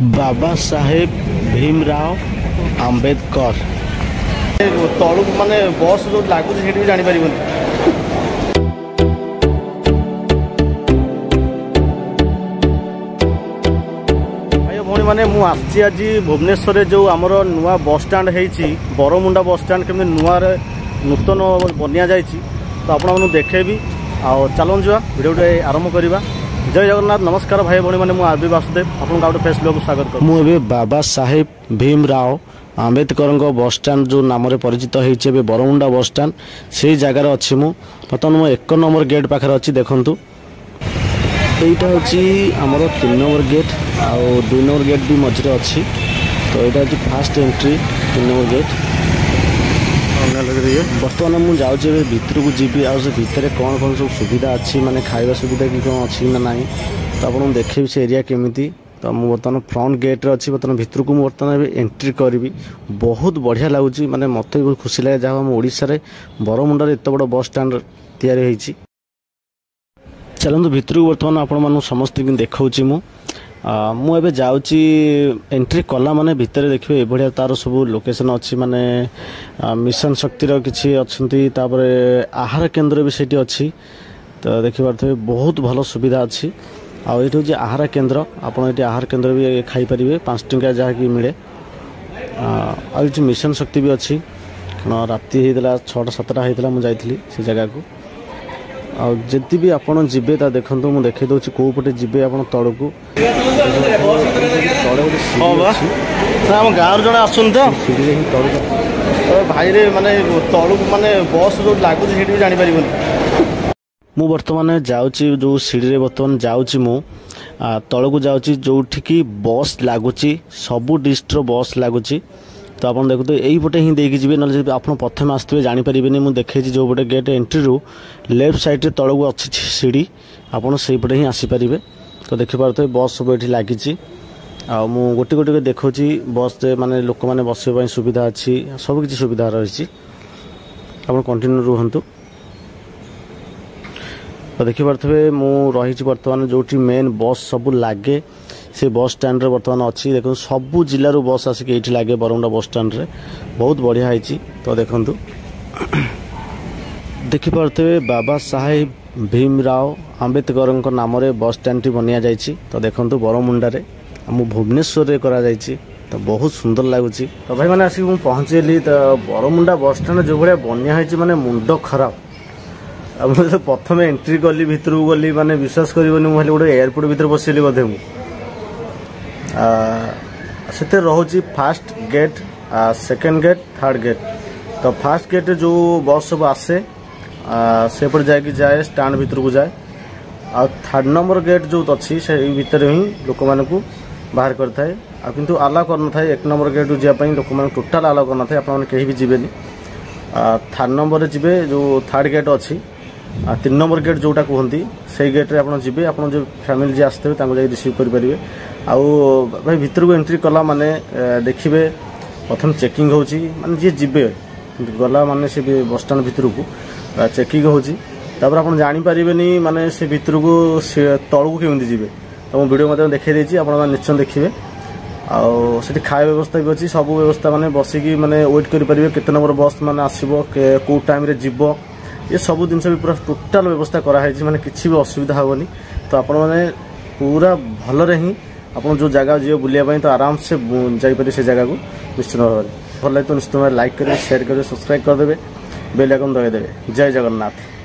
बाबा साहेब भीमराव आंबेडकर तलू माने बस जो लगुच भी जापर भाई मैंने मुझे आज भुवनेश्वर जो आमर नुआ बस स्टाण्ड होती बरमुंडा बस स्टाण्ड केमी नुआ नूतन बनिया जाए तो आपको देखेबी आ चलन जा भिडियो आरंभ करवा। जय जगन्नाथ नमस्कार भाई भाई मैंने आरबी वासुदेव आपको गोटे फेसबुक स्वागत कर मुझे बाबा साहेब भीमराव आंबेडकर बस स्टाण्ड जो नाम परिचित होती बरमुंडा बस स्टाण्ड से जगार अच्छी बर्तमान मो 1 नंबर गेट पाखे अच्छी देखूँ यहाँ हूँ आमर 3 नंबर गेट आउ 2 नंबर गेट भी मझे अच्छी तो यहाँ हूँ फास्ट एंट्री 3 नंबर गेट। बर्तमान मुझे जाऊँगी भितर को जीवी आ भितर कौन कौन सब सुविधा अच्छी माने खाଇବା सुविधा कि कौन अच्छी ना ना तो आपको देखेबी से एरिया केमिति तो मुझे बर्तमान फ्रंट गेट रे अच्छी बर्तमान भितर को बर्तमान एंट्री करी बहुत बढ़िया लगुच माने मत बहुत खुशी लगे जहाँ हम ओडिशा रे बरमुंडा एत बड़ बस स्टाण्ड तैयारी होती। चलते भितर को बर्तमान आपण समस्त देखा मुझे जाऊँगी एंट्री कला माने भितर देखिए ये तार सब लोकेशन अच्छी माने मिशन शक्तिर किसी अच्छा आहार केन्द्र भी सेठी अच्छी तो देखिए बहुत भल सुविधा अच्छी आउ ये हूँ आहार केन्द्र आपड़ आहार केन्द्र भी खाईपारे 5 टंका जहाँ कि मिले आ मिशन शक्ति भी अच्छी राति होता 6-7टा होता मुझे जाइली से जगह को आदि भी आपड़ जी देखो मुझे देखे दूसरी कौ पटे जी आप तल को आम गाँव जड़े आसन तो भाई रे माने तलू माने बस जो लगुच भी जापर मु बर्तमान जाऊँगी जो सीढ़ी बर्तमान जाऊँगी मु तल को जाऊँगी जो बस लगुच सबू डिस्ट्रिक्ट बस लगुच तो आप देखते यही पटे ही देकी जी ना आप प्रथम आसवे जानीपर मुझे देखे जो पटे गेट एंट्री रू लेफ्ट साइड रे तल को अच्छी सीढ़ी आपड़ से पटे ही आसीपारे तो देखिपे बस सब ये लगी गोटे गोटे देखा बस माने लोक मैंने बसवाई सुविधा अच्छी सबकि सुविधा रही आप कंटिन्यू रुहतु तो देखिपे मुझे बर्तमान जो मेन बस सब लगे से बस स्टाण्ड बर्तमान अच्छी देखो सबू जिलूर बस आसिक ये लगे बरमुंडा बस स्टाण्ड बहुत बढ़िया है तो देखु देखिपे बाबा साहेब भीमराव आंबेडकर नाम बस स्टाण्ड बनिया जाइए तो देखो बरमुंडा आम भुवनेश्वर करा तो बहुत सुंदर लगुच तो भाई मैंने आसिक पहुँचेली तो बरमुंडा बस स्टाण्ड जो भाया बनिया है माने मुंड खराब मुझे प्रथम एंट्री कली भितर को गली माने विश्वास करनी मुझे गोटे एयरपोर्ट भर बसली बोधे मुझे रोचे first gate second gate third gate तो फास्ट गेट जो बस सब आसे सेपट जाए स्टाण्ड भीतर को जाए आ 3rd नंबर गेट जो अच्छी से भितर ही लोक मान बाहर करए किंतु आलाउ करना 1 नंबर गेट जावाई लोक मैंने टोटाल आलाउ करना आपने कहीं भी जीवेनि 3rd नंबर जी जो 3rd गेट अच्छी 3 नंबर गेट जोटा कहती से गेट्रे आप जी आप जो फैमिली जी आसते जाए रिसीव करेंगे आउ भाई भितर को एंट्री कला माने देखिए प्रथम चेकिंग होची माने जी जीवे गला माने से बस स्टाण्ड भितर को चेकिंग होची तापर आप जानी पारिबेनी माने से भितर को तल को केमती जी तो मुझे वीडियो मत देखा देती आप निश्चय देखिए आठी खाया व्यवस्था भी अच्छी सब व्यवस्था माने बसिकी माने वेट करेंगे केते नंबर बस माने आसो कौ टाइम रे जीव ये सब जिन भी पूरा टोटाल व्यवस्था कराई माने किसी भी असुविधा हेनी तो आपण मैंने पूरा भलरे ही आप जो जगह जी बुलाया तो आराम से जापर से जगह को निश्चित भाव भल लगे तो निश्चित लाइक करेंगे शेयर करेंगे सब्सक्राइब करदे बेल आइकन दबाई देवे। जय जगन्नाथ।